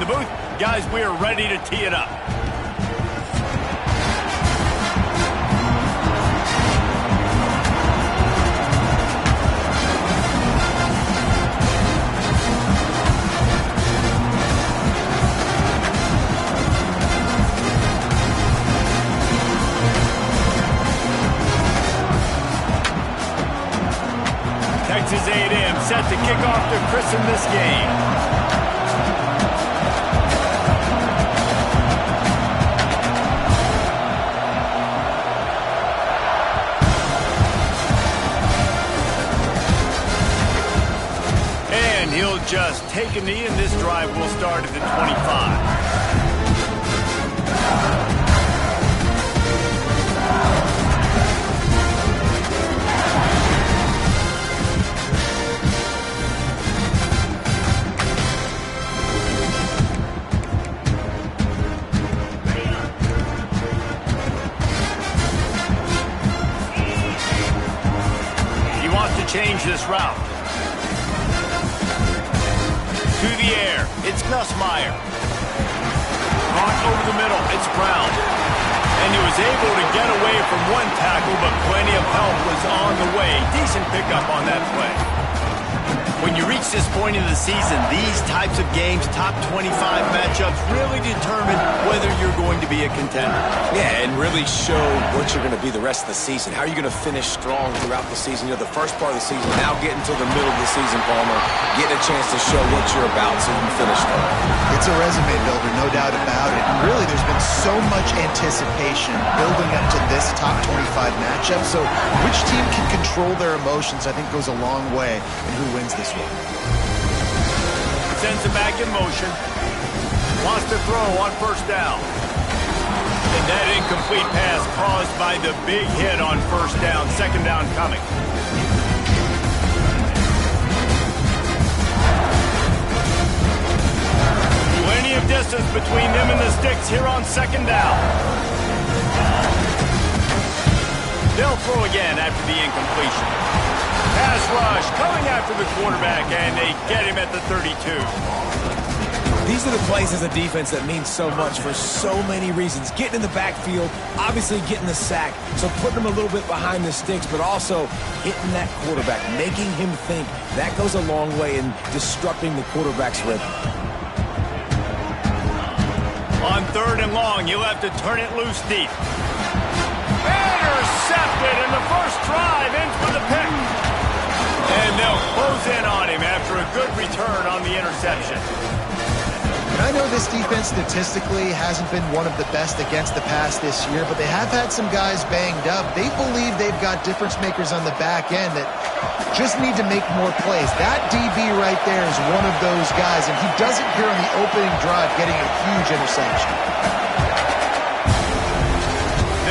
the booth. Guys, we are ready to tee it up. Texas A&M set to kick off to christen this game. And he'll just take a knee, and this drive will start at the 25. Change this route. To the air. It's Nussmeier. Brought over the middle. It's Brown. And he was able to get away from one tackle, but plenty of help was on the way. Decent pickup on that play. When you reach this point in the season, these types of games, top 25 matchups, really determine whether you're going to be a contender. Yeah, and really show what you're going to be the rest of the season. How are you going to finish strong throughout the season? You know, the first part of the season, now getting to the middle of the season, Palmer, getting a chance to show what you're about so you can finish strong. It's a resume builder, no doubt about it. And really, there's been so much anticipation building up to this top 25 matchup. So which team can control their emotions, I think, goes a long way in who wins this one. Sends it back in motion. Wants to throw on first down. And that incomplete pass caused by the big hit on first down. Second down coming. Plenty of distance between them and the sticks here on second down. They'll throw again after the incompletion. Pass rush coming after the quarterback, and they get him at the 32. These are the plays as a defense that mean so much for so many reasons. Getting in the backfield, obviously getting the sack, so putting them a little bit behind the sticks, but also hitting that quarterback, making him think. That goes a long way in disrupting the quarterback's rhythm. On third and long, you'll have to turn it loose deep. Intercepted, and the first drive ends with a pick. And they'll close in on him after a good return on the interception. And I know this defense statistically hasn't been one of the best against the pass this year, but they have had some guys banged up. They believe they've got difference makers on the back end that just need to make more plays. That DB right there is one of those guys, and he does it here on the opening drive, getting a huge interception.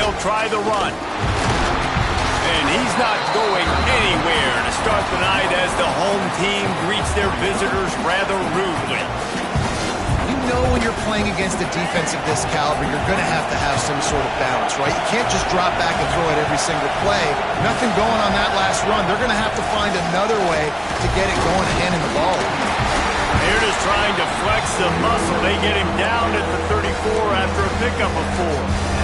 They'll try the run. And he's not going anywhere to start the night as the home team greets their visitors rather rudely. You know when you're playing against a defense of this caliber, you're going to have some sort of balance, right? You can't just drop back and throw it every single play. Nothing going on that last run. They're going to have to find another way to get it going and handing the ball. They're just trying to flex the muscle. They get him down at the 34 after a pickup of 4.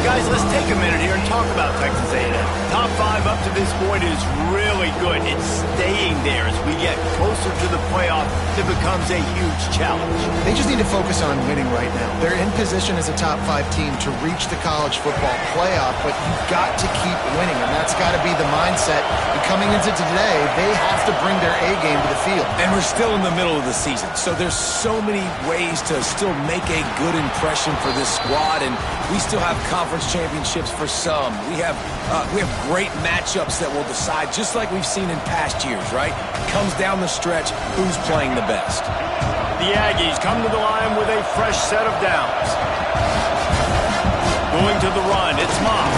Guys, let's take a minute here and talk about Texas A&M. Top 5 up to this point is really good. It's staying there as we get closer to the playoff. It becomes a huge challenge. They just need to focus on winning right now. They're in position as a top 5 team to reach the college football playoff, but you've got to keep winning, and that's got to be the mindset. And coming into today, they have to bring their A game to the field. And we're still in the middle of the season, so there's so many ways to still make a good impression for this squad, and we still have conference championships for some. We have great matchups that will decide, just like we've seen in past years, right? Comes down the stretch, who's playing the best. The Aggies come to the line with a fresh set of downs. Going to the run, it's Moss.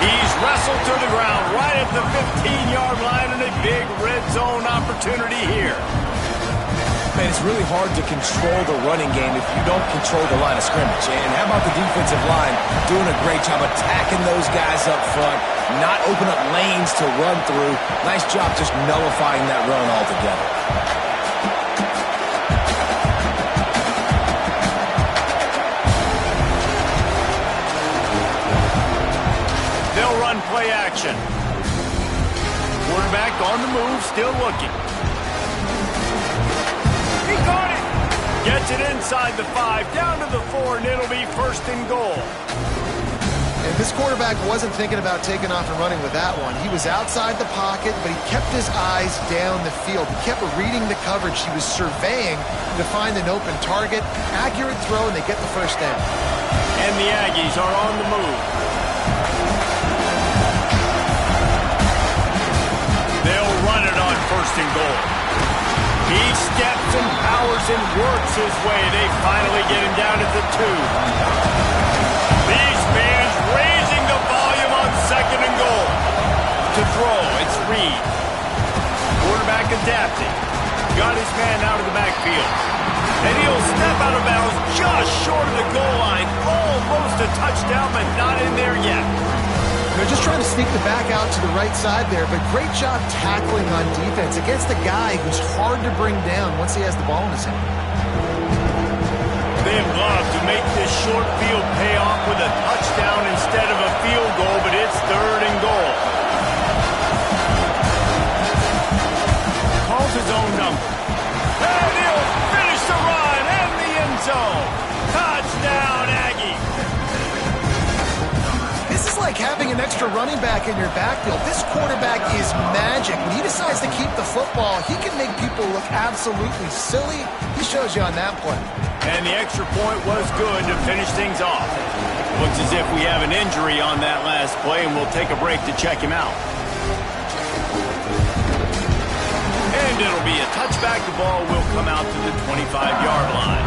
He's wrestled to the ground right at the 15-yard line, and a big red zone opportunity here. Man, it's really hard to control the running game if you don't control the line of scrimmage. And how about the defensive line doing a great job attacking those guys up front, not open up lanes to run through. Nice job just nullifying that run altogether. Quarterback on the move, still looking. He got it! Gets it inside the 5, down to the 4, and it'll be 1st and goal. And this quarterback wasn't thinking about taking off and running with that one. He was outside the pocket, but he kept his eyes down the field. He kept reading the coverage. He was surveying to find an open target. Accurate throw, and they get the 1st down. And the Aggies are on the move. They'll run it on 1st and goal. He steps and powers and works his way. They finally get him down at the 2. These fans raising the volume on 2nd and goal. To throw, it's Reed. Quarterback adapting. Got his man out of the backfield. And he'll step out of bounds just short of the goal line. Almost a touchdown, but not in there yet. They're just trying to sneak the back out to the right side there, but great job tackling on defense against a guy who's hard to bring down once he has the ball in his hand. They'd love to make this short field pay off with a touchdown instead of a field goal, but it's 3rd and goal. Calls his own number. And he'll finish the run in the end zone. Touchdown, Aggie. This is like having an extra running back in your backfield. This quarterback is magic. When he decides to keep the football, he can make people look absolutely silly. He shows you on that play. And the extra point was good to finish things off. Looks as if we have an injury on that last play, and we'll take a break to check him out. And it'll be a touchback. The ball will come out to the 25-yard line.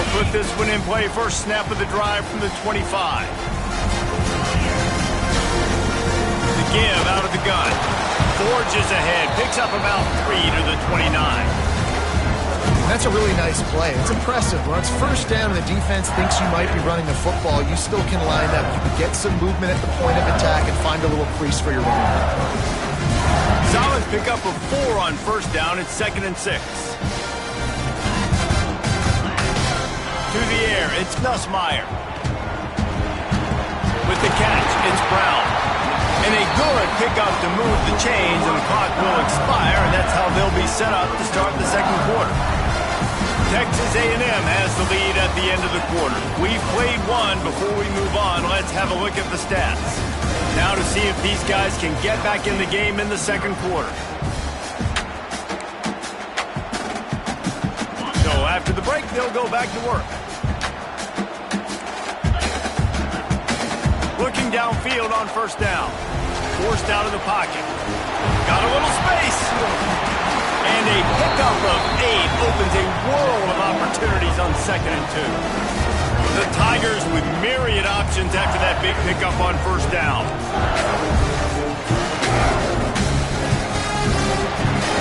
Put this one in play. First snap of the drive from the 25. The give out of the gun. Forges ahead. Picks up about 3 to the 29. That's a really nice play. It's impressive. When it's 1st down and the defense thinks you might be running the football, you still can line up. You can get some movement at the point of attack and find a little crease for your running back. Solid pick up of 4 on 1st down. It's 2nd and 6. To the air, it's Nussmeier. With the catch, it's Brown. And a good pickup to move the chains, and the clock will expire, and that's how they'll be set up to start the 2nd quarter. Texas A&M has the lead at the end of the quarter. We've played one. Before we move on, let's have a look at the stats. Now to see if these guys can get back in the game in the 2nd quarter. So after the break, they'll go back to work. Looking downfield on 1st down. Forced out of the pocket. Got a little space. And a pickup of 8 opens a world of opportunities on 2nd and 2. The Tigers with myriad options after that big pickup on 1st down.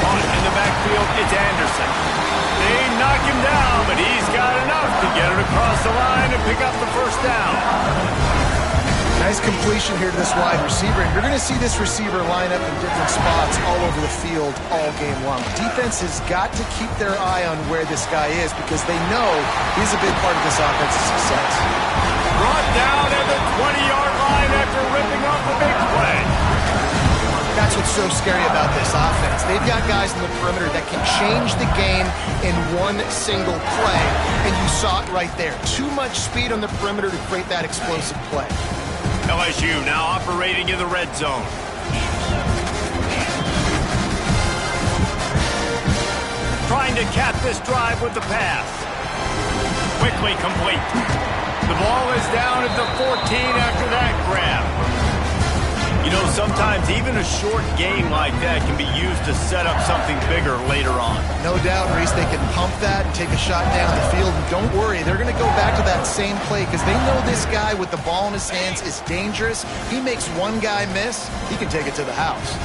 On in the backfield, it's Anderson. They knock him down, but he's got enough to get it across the line and pick up the 1st down. Nice completion here to this wide receiver, and you're going to see this receiver line up in different spots all over the field all game long. Defense has got to keep their eye on where this guy is because they know he's a big part of this offensive success. Brought down at the 20-yard line after ripping off a big play. That's what's so scary about this offense. They've got guys in the perimeter that can change the game in one single play, and you saw it right there. Too much speed on the perimeter to create that explosive play. LSU now operating in the red zone. Trying to cap this drive with the pass. Quickly complete. The ball is down at the 14 after that grab. You know, sometimes even a short game like that can be used to set up something bigger later on. No doubt, Reese, they can pump that and take a shot down the field. And don't worry, they're going to go back to that same play because they know this guy with the ball in his hands is dangerous. He makes one guy miss, he can take it to the house.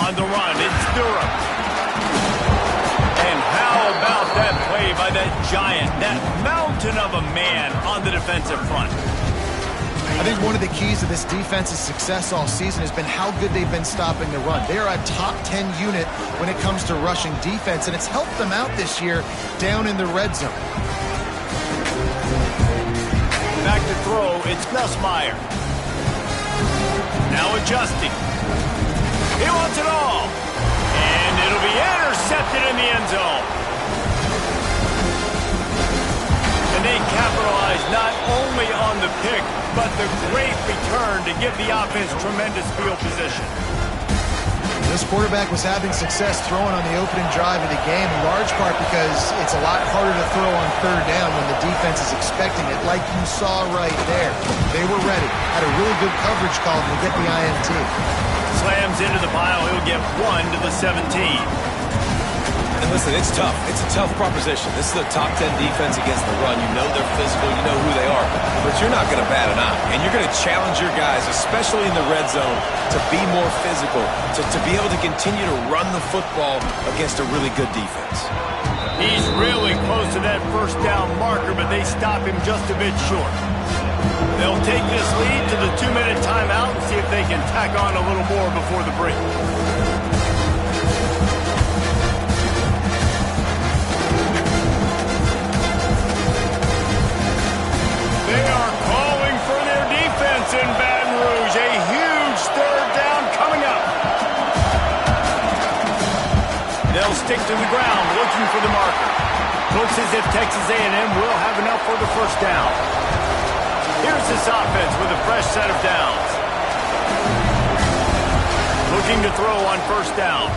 On the run, it's Durham. And how that play by that giant, that mountain of a man on the defensive front. I think one of the keys to this defense's success all season has been how good they've been stopping the run. They are a top 10 unit when it comes to rushing defense, and it's helped them out this year down in the red zone. Back to throw, it's Nussmeier. Now adjusting. He wants it all. And it'll be intercepted in the end zone. And they capitalize not only on the pick, but the great return to give the offense tremendous field position. This quarterback was having success throwing on the opening drive of the game, in large part because it's a lot harder to throw on third down when the defense is expecting it, like you saw right there. They were ready. Had a really good coverage call to get the INT. Slams into the pile. He'll get 1 to the 17. And listen, it's tough. It's a tough proposition. This is a top 10 defense against the run. You know they're physical. You know who they are. But you're not going to bat an eye. And you're going to challenge your guys, especially in the red zone, to be more physical, to be able to continue to run the football against a really good defense. He's really close to that first down marker, but they stop him just a bit short. They'll take this lead to the 2-minute timeout and see if they can tack on a little more before the break. They are calling for their defense in Baton Rouge. A huge third down coming up. They'll stick to the ground looking for the marker. Looks as if Texas A&M will have enough for the first down. Here's this offense with a fresh set of downs. Looking to throw on first down.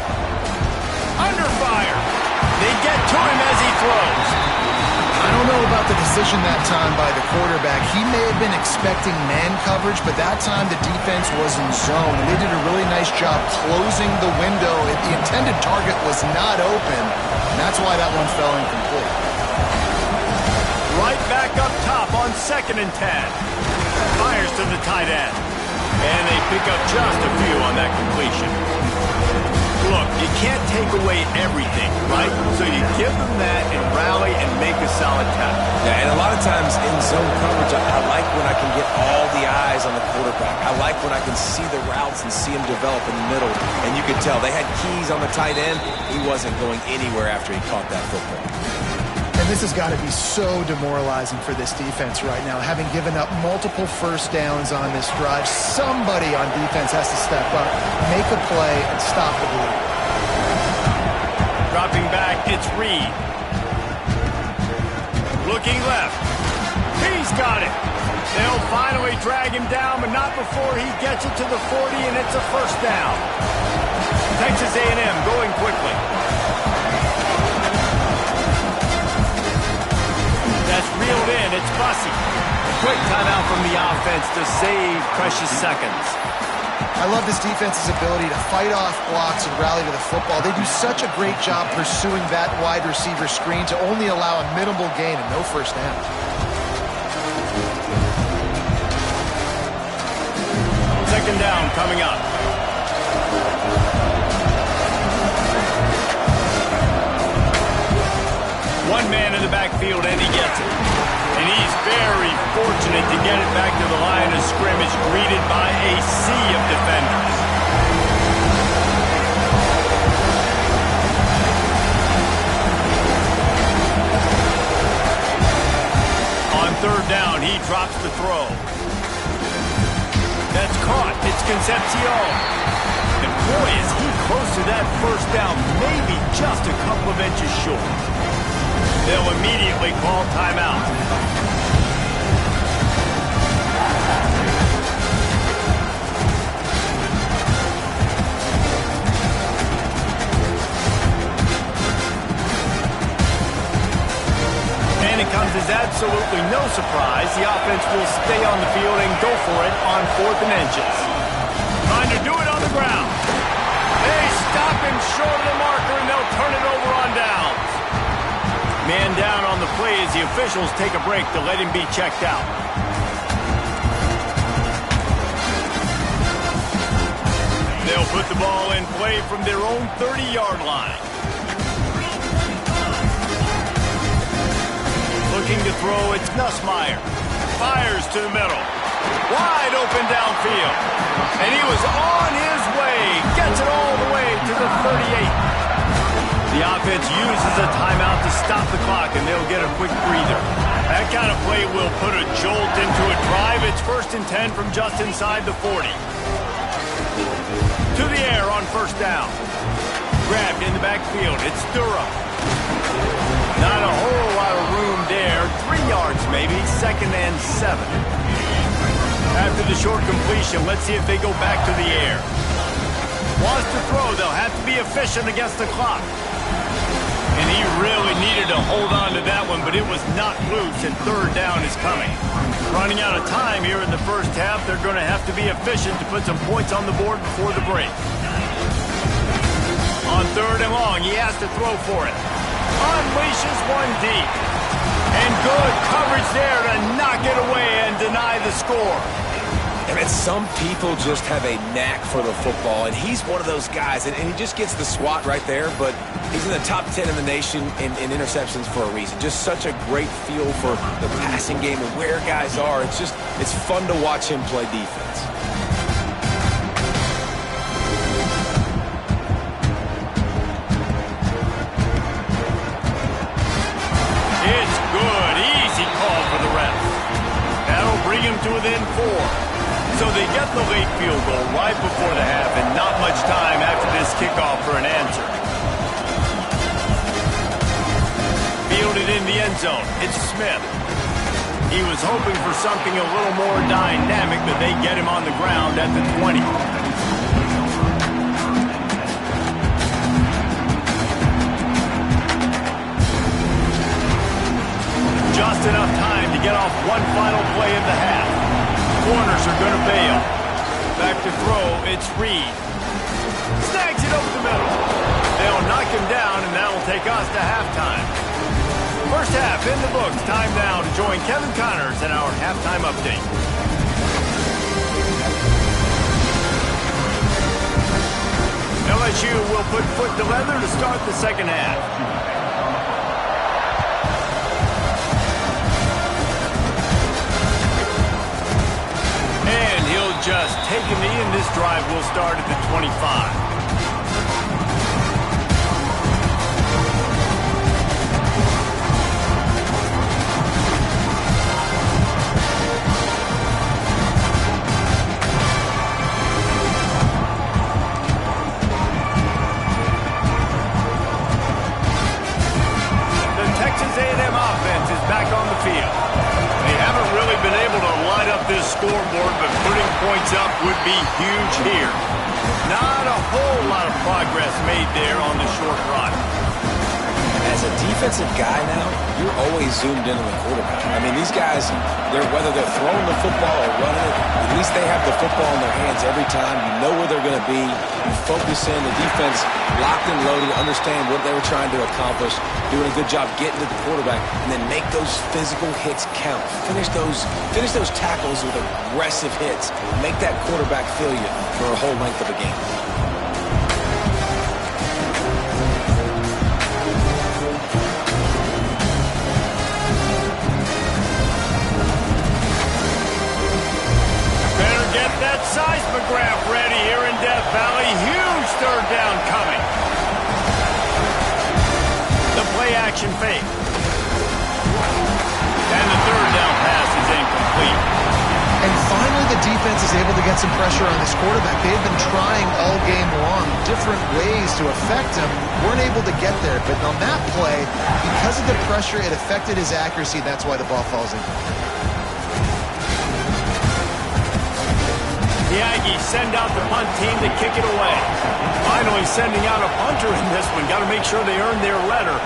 Under fire. They get to him as he throws. I don't know about the decision that time by the quarterback. He may have been expecting man coverage, but that time the defense was in zone. And they did a really nice job closing the window. The intended target was not open. And that's why that one fell incomplete. Right back up top on 2nd and 10. Fires to the tight end. And they pick up just a few on that completion. Look, you can't take away everything, right? So you give them that and rally and make a solid tackle. Yeah, and a lot of times in zone coverage, I like when I can get all the eyes on the quarterback. I like when I can see the routes and see him develop in the middle. And you could tell they had keys on the tight end. He wasn't going anywhere after he caught that football. And this has got to be so demoralizing for this defense right now. Having given up multiple first downs on this drive, somebody on defense has to step up, make a play, and stop the bleed. Dropping back, it's Reed. Looking left. He's got it. They'll finally drag him down, but not before he gets it to the 40, and it's a first down. Texas A&M going quickly. That's reeled in. It's Bussey. Quick timeout from the offense to save precious seconds. I love this defense's ability to fight off blocks and rally to the football. They do such a great job pursuing that wide receiver screen to only allow a minimal gain and no first down. Second down coming up. One man in the backfield, and he gets it. And he's very fortunate to get it back to the line of scrimmage, greeted by a sea of defenders. On third down, he drops the throw. That's caught. It's Concepcion. And boy, is he close to that first down, maybe just a couple of inches short. They'll immediately call timeout. And it comes as absolutely no surprise. The offense will stay on the field and go for it on 4th and inches. Trying to do it on the ground. They stop him short of the marker, and they'll turn it over on downs. Man down on the play as the officials take a break to let him be checked out. They'll put the ball in play from their own 30-yard line. to throw. It's Nussmeier. Fires to the middle. Wide open downfield. And he was on his way. Gets it all the way to the 38. The offense uses a timeout to stop the clock, and they'll get a quick breather. That kind of play will put a jolt into a drive. It's 1st and 10 from just inside the 40. To the air on 1st down. Grabbed in the backfield. It's Durham. Not a whole lot of room there. 3 yards maybe. 2nd and 7. After the short completion, let's see if they go back to the air. Wants to throw. They'll have to be efficient against the clock. And he really needed to hold on to that one, but it was not loose, and 3rd down is coming. Running out of time here in the 1st half, they're going to have to be efficient to put some points on the board before the break. On 3rd and long, he has to throw for it. Unleashes one deep. And good coverage there to knock it away and deny the score. And some people just have a knack for the football, and he's one of those guys, and he just gets the swat right there, but he's in the top 10 in the nation in interceptions for a reason. Just such a great feel for the passing game and where guys are. It's fun to watch him play defense. It's good. Easy call for the refs. That'll bring him to within 4. So they get the late field goal right before the half, and not much time after this kickoff for an answer. Fielded in the end zone. It's Smith. He was hoping for something a little more dynamic, but they get him on the ground at the 20. Just enough time to get off one final play of the half. Corners are going to bail. Back to throw, it's Reed. Snags it over the middle. They'll knock him down, and that will take us to halftime. 1st half in the books. Time now to join Kevin Connors in our halftime update. LSU will put foot to leather to start the 2nd half. Just take a knee, and this drive will start at the 25. The Texas A&M offense is back on the field. They haven't really been able to light up this scoreboard, but putting points up would be huge here. Not a whole lot of progress made there on the short run. As a defensive guy now, you're always zoomed in on the quarterback. I mean, these guys, whether they're throwing the football or running it, at least they have the football in their hands every time. You know where they're going to be. You focus in. The defense locked and loaded, understand what they were trying to accomplish, doing a good job getting to the quarterback, and then make those physical hits count. Finish those tackles with aggressive hits. Make that quarterback feel you for a whole length of a game. That seismograph ready here in Death Valley. Huge 3rd down coming. The play action fake. And the 3rd down pass is incomplete. And finally the defense is able to get some pressure on this quarterback. They've been trying all game long different ways to affect him. Weren't able to get there. But on that play, because of the pressure, it affected his accuracy. That's why the ball falls in. The Aggies send out the punt team to kick it away. Finally sending out a punter in this one. Got to make sure they earn their letter.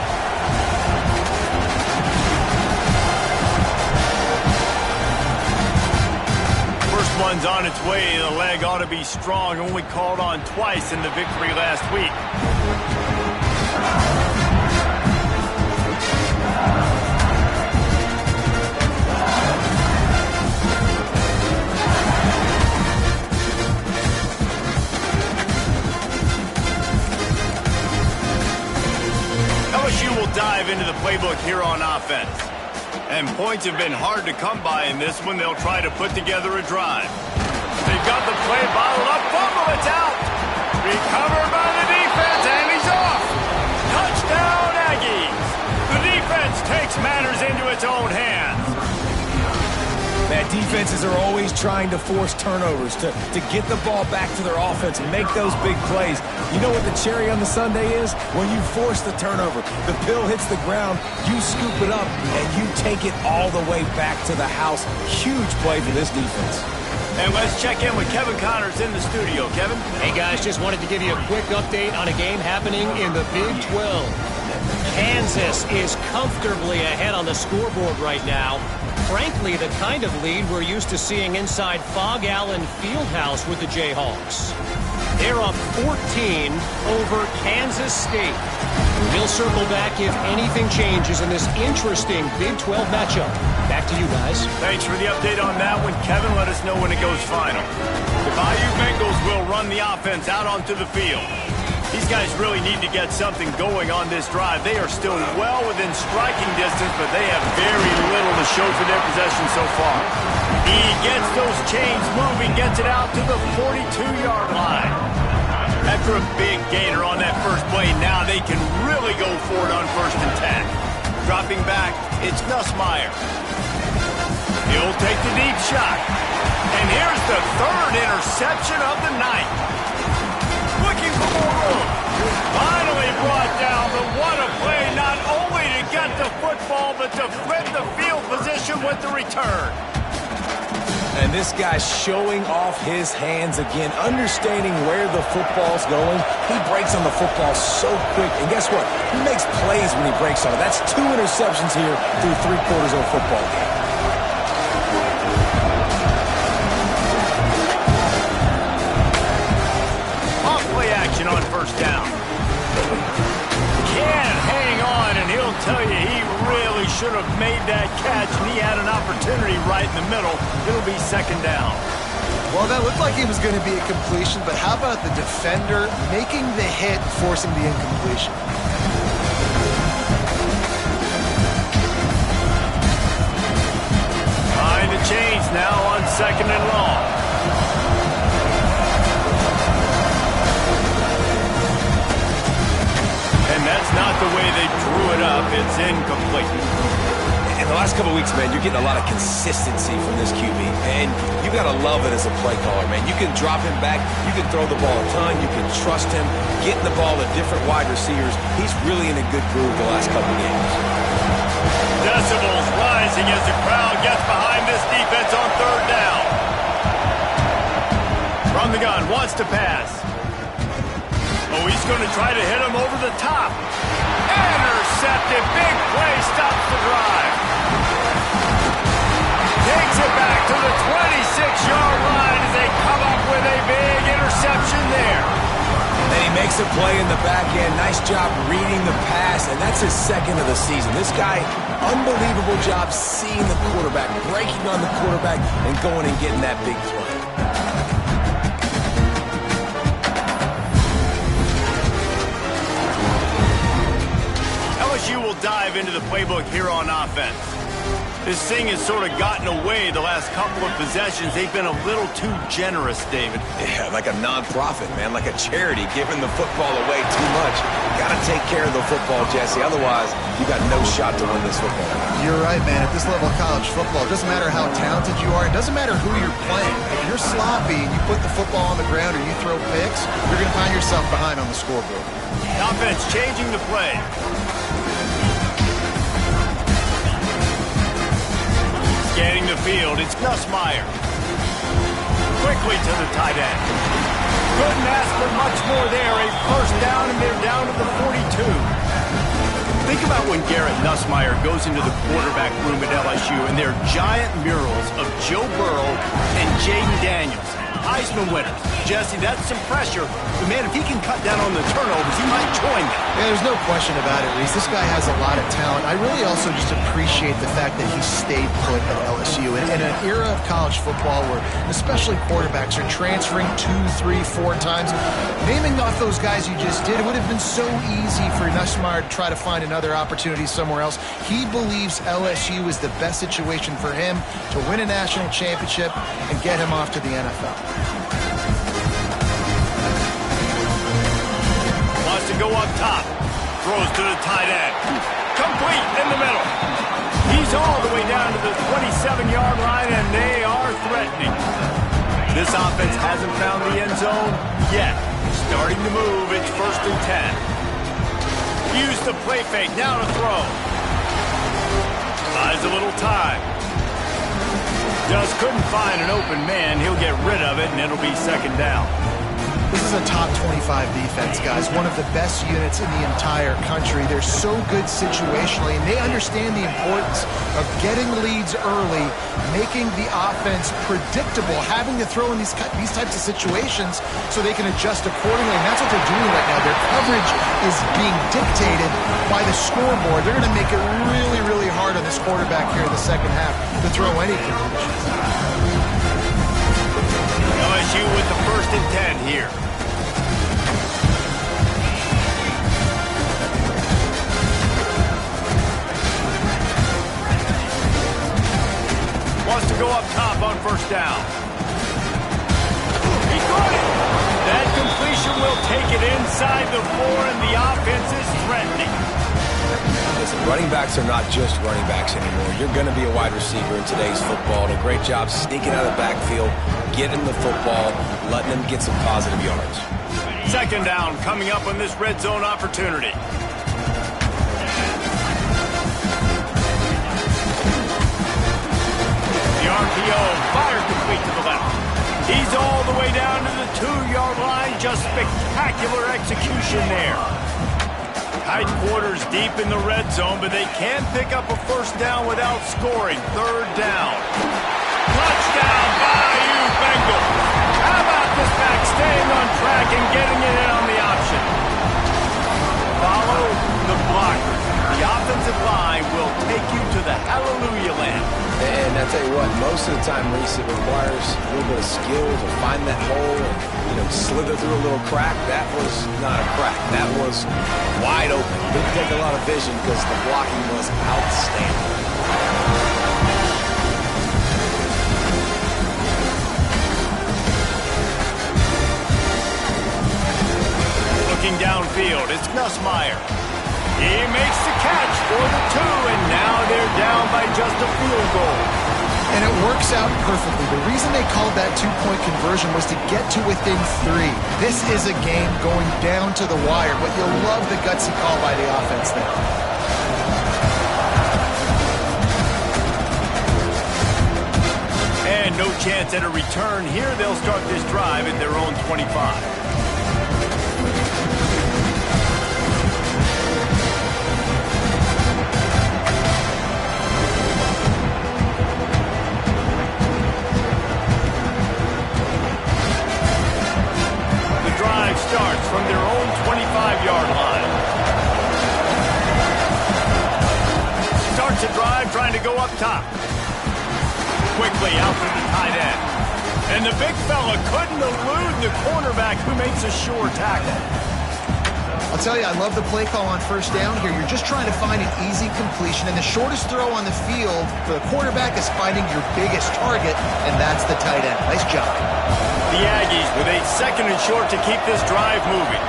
First one's on its way. The leg ought to be strong. Only called on twice in the victory last week. LSU will dive into the playbook here on offense. And points have been hard to come by in this one. They'll try to put together a drive. They've got the play bottled up. Fumble, it's out. Recovered by the defense, and he's off. Touchdown, Aggies. The defense takes matters into its own hands. Man, defenses are always trying to force turnovers, to get the ball back to their offense and make those big plays. You know what the cherry on the sundae is? When you force the turnover, the pill hits the ground, you scoop it up, and you take it all the way back to the house. Huge play for this defense. And let's check in with Kevin Connors in the studio. Kevin? Hey, guys, just wanted to give you a quick update on a game happening in the Big 12. Kansas is comfortably ahead on the scoreboard right now. Frankly, the kind of lead we're used to seeing inside Fog Allen Fieldhouse with the Jayhawks. They're up 14 over Kansas State. We'll circle back if anything changes in this interesting Big 12 matchup. Back to you guys. Thanks for the update on that one, Kevin. Let us know when it goes final. The Bayou Bengals will run the offense out onto the field. These guys really need to get something going on this drive. They are still well within striking distance, but they have very little to show for their possession so far. He gets those chains moving, gets it out to the 42-yard line. After a big gainer on that first play, now they can really go for it on 1st and 10. Dropping back, it's Nussmeier. He'll take the deep shot. And here's the 3rd interception of the night. Looking for more room. Finally brought down, but what a play, not only to get the football, but to flip the field position with the return. And this guy's showing off his hands again, understanding where the football's going. He breaks on the football so quick, and guess what? He makes plays when he breaks on it. That's 2 interceptions here through 3/4 of a football game. On 1st down. Can't hang on, and he'll tell you he really should have made that catch, and he had an opportunity right in the middle. It'll be 2nd down. Well, that looked like it was going to be a completion, but how about the defender making the hit, forcing the incompletion? Behind the chains now on 2nd and long. And that's not the way they drew it up. It's incomplete. In the last couple of weeks, man, you're getting a lot of consistency from this QB. And you got to love it as a play caller, man. You can drop him back. You can throw the ball a ton. You can trust him. Getting the ball to different wide receivers. He's really in a good groove the last couple of games. Decibels rising as the crowd gets behind this defense on 3rd down. From the gun, wants to pass. Oh, he's going to try to hit him over the top. Intercepted. Big play stops the drive. Takes it back to the 26-yard line as they come up with a big interception there. And he makes a play in the back end. Nice job reading the pass, and that's his 2nd of the season. This guy, unbelievable job seeing the quarterback, breaking on the quarterback, and going and getting that big play. LSU will dive into the playbook here on offense. This thing has sort of gotten away the last couple of possessions. They've been a little too generous, David. Yeah, like a non-profit, man, like a charity, giving the football away too much. Got to take care of the football, Jesse. Otherwise, you got no shot to win this football. You're right, man. At this level of college football, it doesn't matter how talented you are. It doesn't matter who you're playing. If you're sloppy and you put the football on the ground or you throw picks, you're going to find yourself behind on the scoreboard. The offense changing the play. Scanning the field, it's Nussmeier. Quickly to the tight end. Couldn't ask for much more there. A 1st down, and they're down to the 42. Think about when Garrett Nussmeier goes into the quarterback room at LSU, and there are giant murals of Joe Burrow and Jaden Daniels. Heisman winners. Jesse, that's some pressure. But, man, if he can cut down on the turnovers, he might join them. Yeah, there's no question about it, Reese. This guy has a lot of talent. I really also just appreciate the fact that he stayed put at LSU. In an era of college football where especially quarterbacks are transferring 2, 3, 4 times, naming off those guys you just did, it would have been so easy for Nussmeier to try to find another opportunity somewhere else. He believes LSU is the best situation for him to win a national championship and get him off to the NFL. Wants to go up top. Throws to the tight end. Complete in the middle. He's all the way down to the 27-yard line, and they are threatening. This offense hasn't found the end zone yet. Starting to move. It's 1st and 10. Use the play fake. Now to throw. Buys a little time. Just couldn't find an open man. He'll get rid of it, and it'll be 2nd down. This is a top 25 defense, guys. One of the best units in the entire country. They're so good situationally, and they understand the importance of getting leads early, making the offense predictable, having to throw in these types of situations so they can adjust accordingly. And that's what they're doing right now. Their coverage is being dictated by the scoreboard. They're going to make it really, really hard on this quarterback here in the second half to throw any completions. LSU with the 1st and 10 here. Wants to go up top on 1st down. He got it. That completion will take it inside the 4, and the offense is threatening. Listen, running backs are not just running backs anymore. You're going to be a wide receiver in today's football. And a great job sneaking out of the backfield, getting the football, letting them get some positive yards. 2nd down coming up on this red zone opportunity. The RPO fires complete to the left. He's all the way down to the 2-yard line. Just spectacular execution there. Tight quarters deep in the red zone, but they can pick up a 1st down without scoring. 3rd down. Touchdown, Bayou Bengals. How about this back staying on track and getting it in on the option? Follow the blocker. The offensive line will take you to the hallelujah land. And I tell you what, most of the time, Reese, it requires a little bit of skill to find that hole and, slither through a little crack. That was not a crack. That was wide open. Didn't take a lot of vision because the blocking was outstanding. Looking downfield, it's Nussmeier. He makes the catch for the 2, and now they're down by just a field goal. And it works out perfectly. The reason they called that 2-point conversion was to get to within 3. This is a game going down to the wire, but you'll love the gutsy call by the offense there. And no chance at a return here. They'll start this drive at their own 25. Starts from their own 25-yard line. Starts a drive trying to go up top. Quickly out to the tight end. And the big fella couldn't elude the cornerback who makes a sure tackle. I'll tell you, I love the play call on 1st down here. You're just trying to find an easy completion, and the shortest throw on the field for the quarterback is finding your biggest target, and that's the tight end. Nice job. The Aggies with a 2nd and short to keep this drive moving.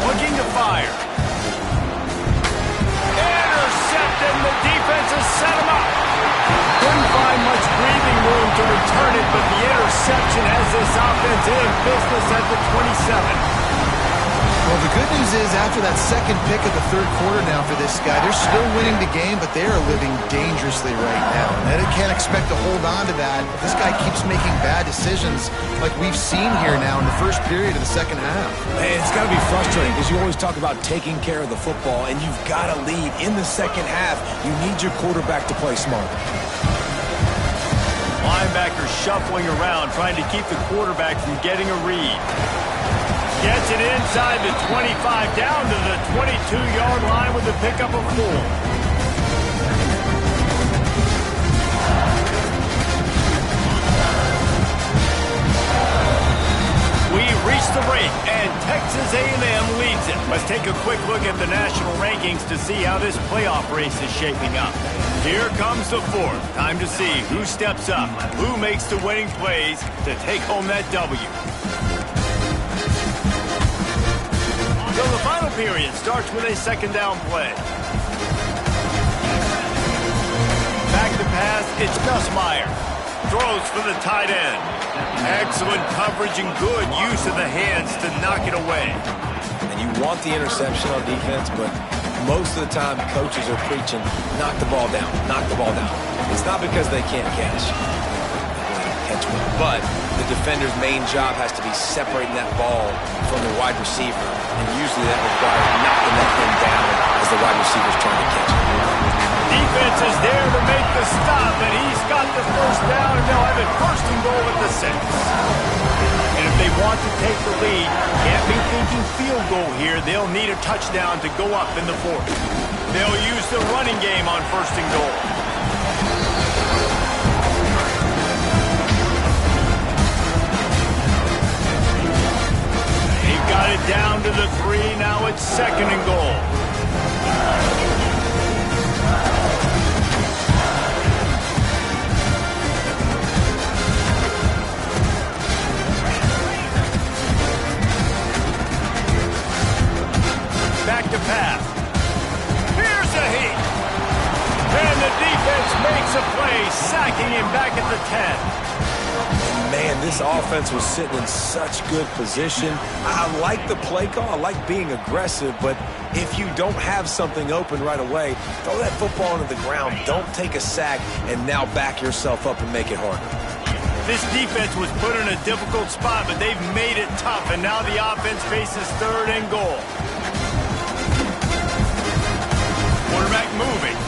Looking to fire. Intercepted, and the defense has set him up. Couldn't find much breathing room to return it, but the interception has this offense in business at the 27. Well, the good news is after that second pick of the third quarter now for this guy, they're still winning the game, but they are living dangerously right now. And they can't expect to hold on to that if this guy keeps making bad decisions like we've seen here now in the first period of the second half. Man, it's got to be frustrating because you always talk about taking care of the football, and you've got to lead in the second half. You need your quarterback to play smart. Linebacker shuffling around, trying to keep the quarterback from getting a read. Gets it inside the 25, down to the 22-yard line with a pickup of 4. We reached the break, and Texas A&M leads it. Let's take a quick look at the national rankings to see how this playoff race is shaping up. Here comes the fourth. Time to see who steps up, who makes the winning plays to take home that W. So the final period starts with a second down play. Back to pass, it's Nussmeier. Throws for the tight end. Excellent coverage and good use of the hands to knock it away. And you want the interception on defense, but most of the time coaches are preaching, knock the ball down, knock the ball down. It's not because they can't catch. But the defender's main job has to be separating that ball from the wide receiver, and usually that requires knocking that thing down as the wide receiver's trying to catch it. Defense is there to make the stop, and he's got the first down, and they'll have it first and goal at the 6. And if they want to take the lead, can't be thinking field goal here. They'll need a touchdown to go up in the 4th. They'll use the running game on first and goal. Got it down to the 3. Now it's second and goal. Back to pass. Here's a heat. And the defense makes a play, sacking him back at the 10. Man, this offense was sitting in such good position. I like the play call. I like being aggressive, but if you don't have something open right away, throw that football into the ground. Don't take a sack and now back yourself up and make it harder. This defense was put in a difficult spot, but they've made it tough, and now the offense faces third and goal. Quarterback moving.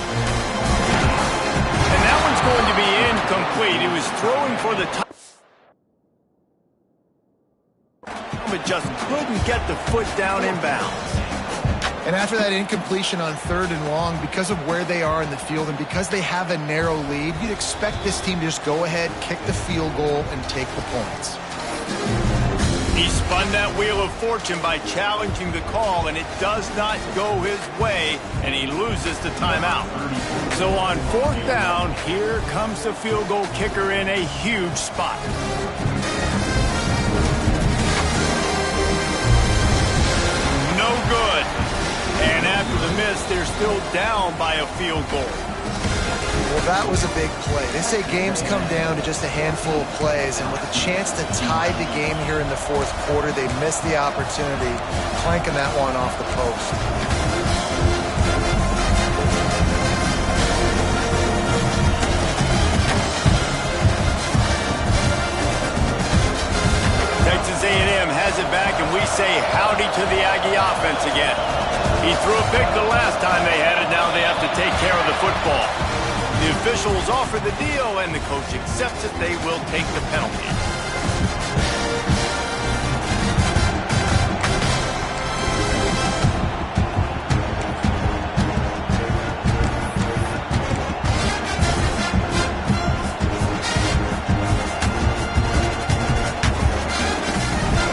And that one's going to be incomplete. He was throwing for the top. But just couldn't get the foot down in bounds. And after that incompletion on third and long, because of where they are in the field and because they have a narrow lead, you'd expect this team to just go ahead, kick the field goal, and take the points. He spun that wheel of fortune by challenging the call, and it does not go his way, and he loses the timeout. So on 4th down, here comes the field goal kicker in a huge spot. No good. And after the miss, they're still down by a field goal. Well, that was a big play. They say games come down to just a handful of plays, and with a chance to tie the game here in the 4th quarter, they missed the opportunity, clanking that one off the post. Texas A&M has it back, and we say howdy to the Aggie offense again. He threw a pick the last time they had it. Now they have to take care of the football. The officials offer the deal, and the coach accepts it. They will take the penalty.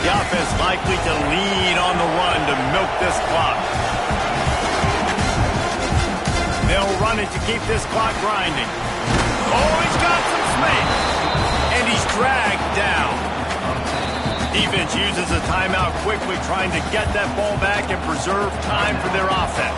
The offense likely to lead on the run to milk this clock. They'll run it to keep this clock grinding. Oh, he's got some space. And he's dragged down. Defense uses a timeout quickly, trying to get that ball back and preserve time for their offense.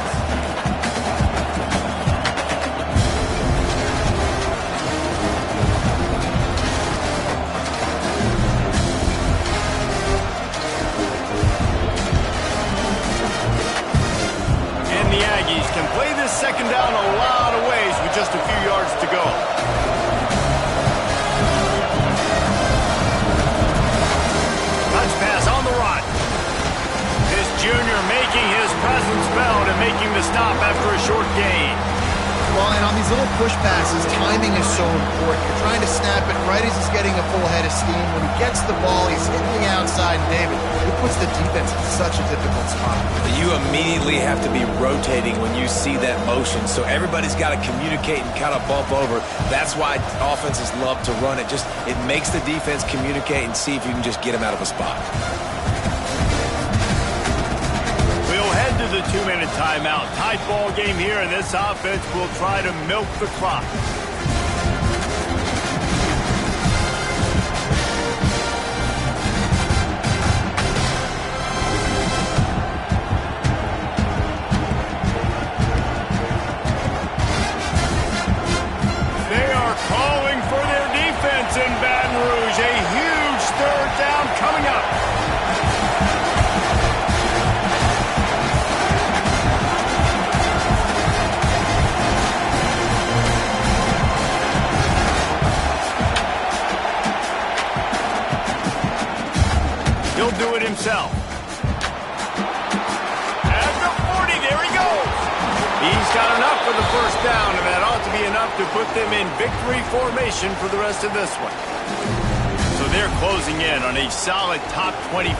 Aggies can play this second down a lot of ways with just a few yards to go. Touch pass on the run. This junior making his presence felt and making the stop after a short gain. Well, and on these little push passes, timing is so important. You're trying to snap it right as he's getting a full head of steam. When he gets the ball, he's hitting the outside, and David, it puts the defense in such a difficult spot. You immediately have to be rotating when you see that motion, so everybody's got to communicate and kind of bump over. That's why offenses love to run it. It makes the defense communicate and see if you can just get him out of a spot. To the 2-minute timeout. Tight ball game here, and this offense will try to milk the clock. They are calling for their defense in Baton Rouge. A huge third down coming up. Do it himself. At the 40, there he goes. He's got enough for the first down, and that ought to be enough to put them in victory formation for the rest of this one. So they're closing in on a solid top 25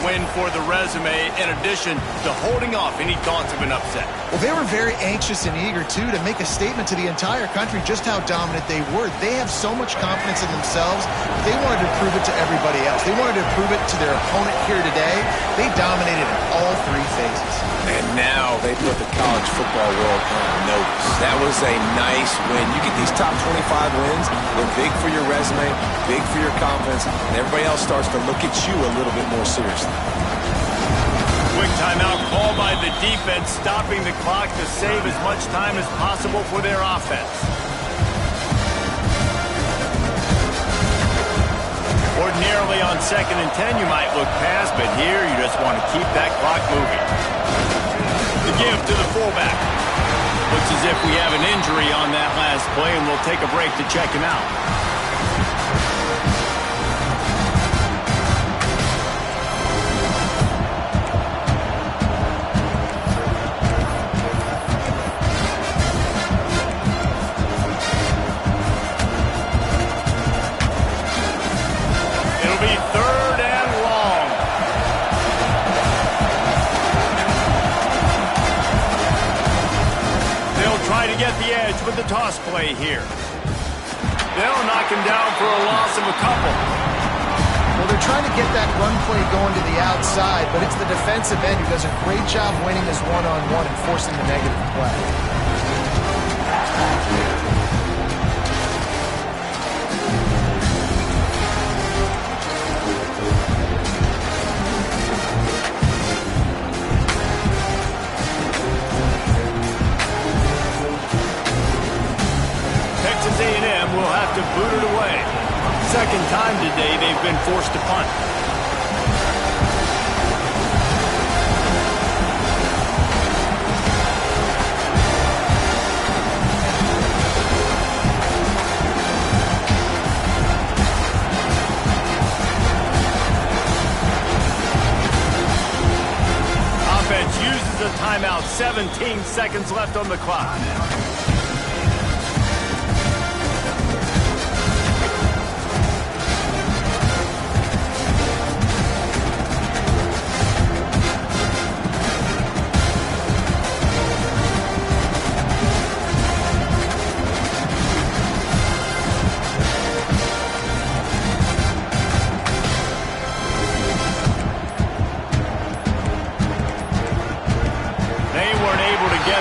win for the resume, in addition to holding off any thoughts of an upset. Well, they were very anxious and eager, too, to make a statement to the entire country just how dominant they were. They have so much confidence in themselves. They wanted to prove it to everybody else. They wanted to prove it to their opponent here today. They dominated in all three phases. And now they put the college football world on notice. That was a nice win. You get these top 25 wins, they're big for your resume, big for your confidence, and everybody else starts to look at you a little bit more seriously. Quick timeout called by the defense, stopping the clock to save as much time as possible for their offense. Ordinarily on 2nd and 10, you might look past, but here you just want to keep that clock moving. The give to the fullback. Looks as if we have an injury on that last play, and we'll take a break to check him out. It'll be 3rd and long. They'll try to get the edge with the toss play here. They'll knock him down for a loss of a couple. Well, they're trying to get that run play going to the outside, but it's the defensive end who does a great job winning his one-on-one and forcing the negative play. Texas A&M will have to boot it away. Second time today they've been forced to punt. Offense uses a timeout. 17 seconds left on the clock.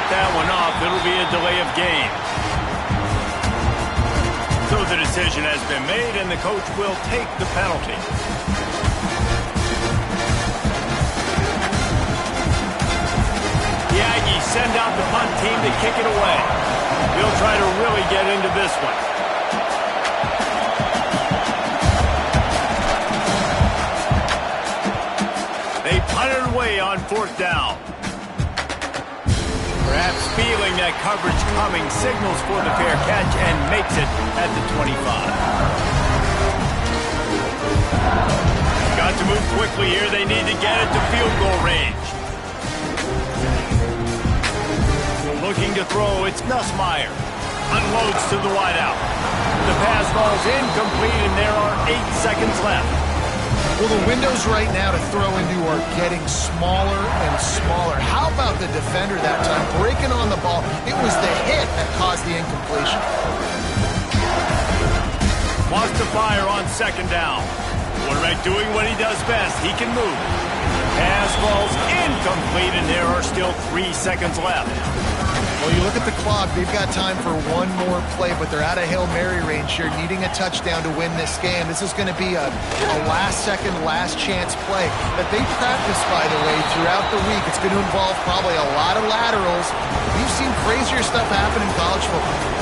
That one off. It'll be a delay of game. So the decision has been made, and the coach will take the penalty. The Aggies send out the punt team to kick it away. They'll try to really get into this one. They punt it away on 4th down. Perhaps feeling that coverage coming, signals for the fair catch, and makes it at the 25. Got to move quickly here. They need to get it to field goal range. Looking to throw, it's Nussmeier. Unloads to the wideout. The pass falls incomplete, and there are 8 seconds left. Well, the windows right now to throw into are getting smaller and smaller. How about the defender that time breaking on the ball? It was the hit that caused the incompletion. Wants to fire on second down. Quarterback doing what he does best. He can move. Pass falls incomplete, and there are still 3 seconds left. Well, you look at the clock, they've got time for one more play, but they're out of Hail Mary range here, needing a touchdown to win this game. This is going to be a last-second, last-chance play that they practice, by the way, throughout the week. It's going to involve probably a lot of laterals. We've seen crazier stuff happen in college football.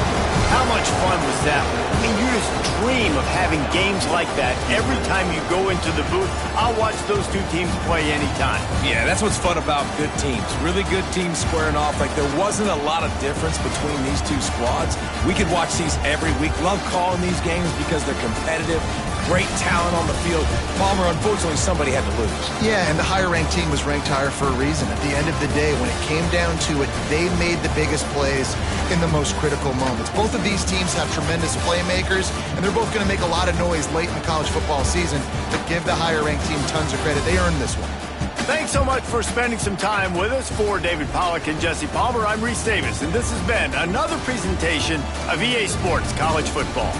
How much fun was that? I mean, you just dream of having games like that every time you go into the booth. I'll watch those two teams play anytime. Yeah, that's what's fun about good teams. Really good teams squaring off. Like, there wasn't a lot of difference between these two squads. We could watch these every week. Love calling these games because they're competitive. Great talent on the field. Palmer, unfortunately, somebody had to lose. Yeah, and the higher-ranked team was ranked higher for a reason. At the end of the day, when it came down to it, they made the biggest plays in the most critical moments. Both of these teams have tremendous playmakers, and they're both going to make a lot of noise late in the college football season. But give the higher-ranked team tons of credit. They earned this one. Thanks so much for spending some time with us. For David Pollack and Jesse Palmer, I'm Reese Davis, and this has been another presentation of EA Sports College Football.